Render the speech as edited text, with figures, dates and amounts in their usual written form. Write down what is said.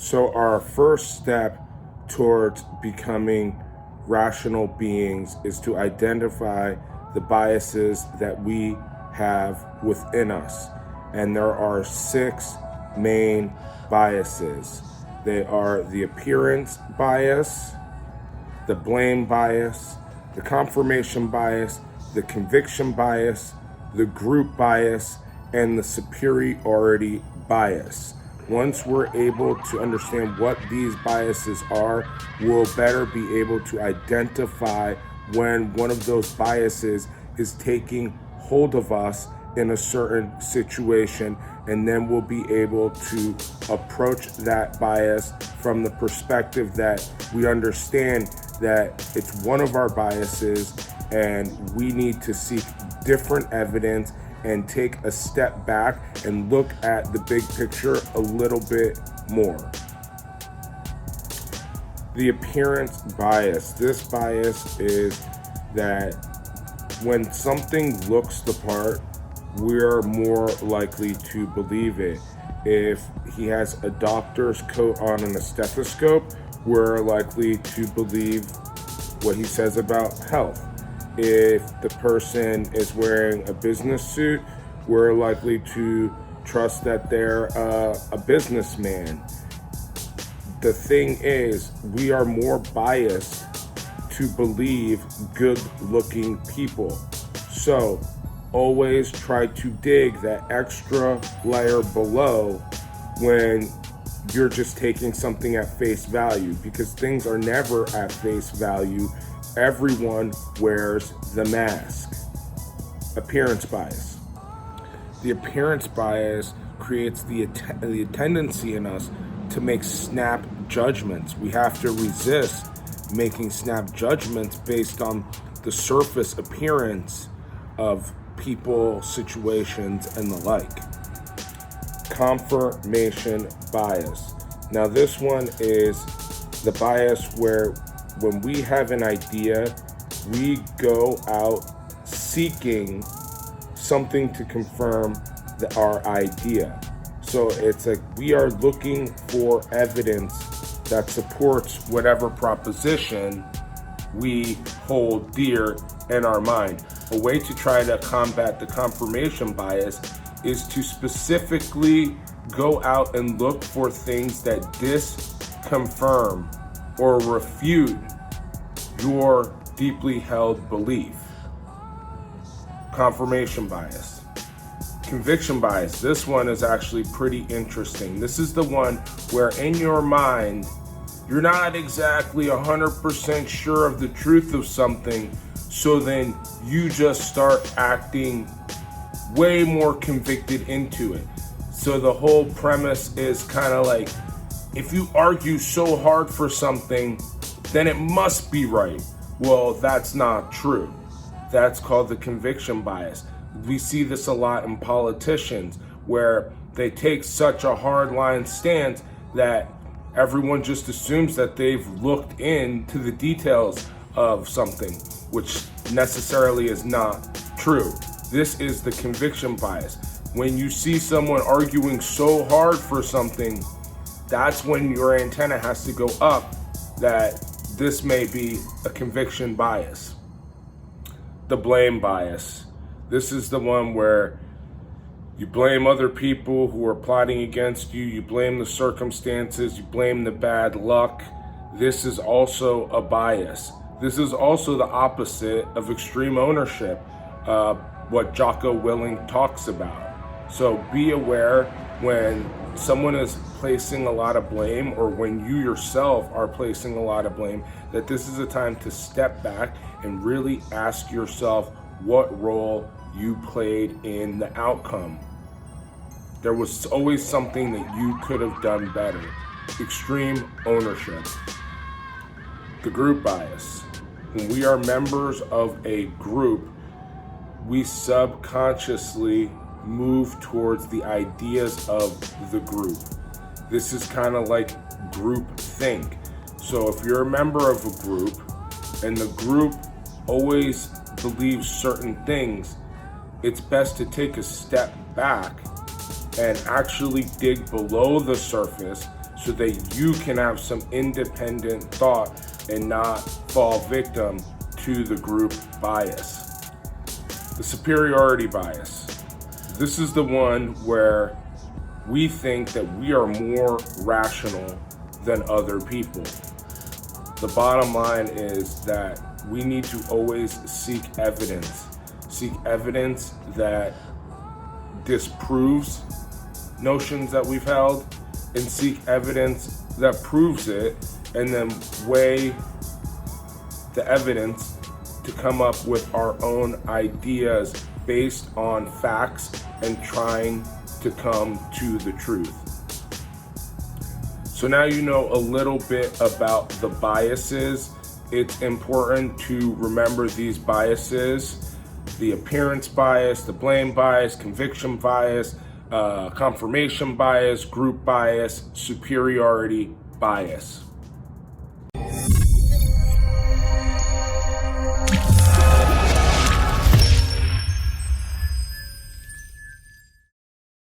So our first step towards becoming rational beings is to identify the biases that we have within us. And there are 6 main biases. They are the appearance bias, the blame bias, the confirmation bias, the conviction bias, the group bias, and the superiority bias. Once we're able to understand what these biases are, we'll better be able to identify when one of those biases is taking hold of us in a certain situation, and then we'll be able to approach that bias from the perspective that we understand that it's one of our biases and we need to seek different evidence and take a step back and look at the big picture a little bit more. The appearance bias. This bias is that when something looks the part, we're more likely to believe it. If he has a doctor's coat on and a stethoscope, we're likely to believe what he says about health. If the person is wearing a business suit, we're likely to trust that they're a businessman. The thing is, we are more biased to believe good-looking people. So always try to dig that extra layer below when you're just taking something at face value, because things are never at face value. Everyone wears the mask. Appearance bias. The appearance bias creates the tendency in us to make snap judgments. We have to resist making snap judgments based on the surface appearance of people, situations, and the like. Confirmation bias. Now this one is the bias where when we have an idea, we go out seeking something to confirm our idea. So it's like we are looking for evidence that supports whatever proposition we hold dear in our mind. A way to try to combat the confirmation bias is to specifically go out and look for things that disconfirm or refute your deeply held belief. Confirmation bias. Conviction bias. This one is actually pretty interesting. This is the one where in your mind, you're not exactly 100% sure of the truth of something, so then you just start acting way more convicted into it. So the whole premise is kind of like, if you argue so hard for something, then it must be right. Well, that's not true. That's called the conviction bias. We see this a lot in politicians where they take such a hardline stance that everyone just assumes that they've looked into the details of something, which necessarily is not true. This is the conviction bias. When you see someone arguing so hard for something, that's when your antenna has to go up that this may be a conviction bias. The blame bias. This is the one where you blame other people who are plotting against you. You blame the circumstances. You blame the bad luck. This is also a bias. This is also the opposite of extreme ownership, what Jocko Willing talks about. So be aware when someone is placing a lot of blame, or when you yourself are placing a lot of blame, that this is a time to step back and really ask yourself what role you played in the outcome. There was always something that you could have done better. Extreme ownership. The group bias. When we are members of a group, we subconsciously move towards the ideas of the group. This is kind of like group think. So if you're a member of a group and the group always believes certain things, it's best to take a step back and actually dig below the surface so that you can have some independent thought and not fall victim to the group bias. The superiority bias. This is the one where we think that we are more rational than other people. The bottom line is that we need to always seek evidence. Seek evidence that disproves notions that we've held, and seek evidence that proves it, and then weigh the evidence to come up with our own ideas based on facts and trying to come to the truth. So now you know a little bit about the biases. It's important to remember these biases: the appearance bias, the blame bias, conviction bias, confirmation bias, group bias, superiority bias.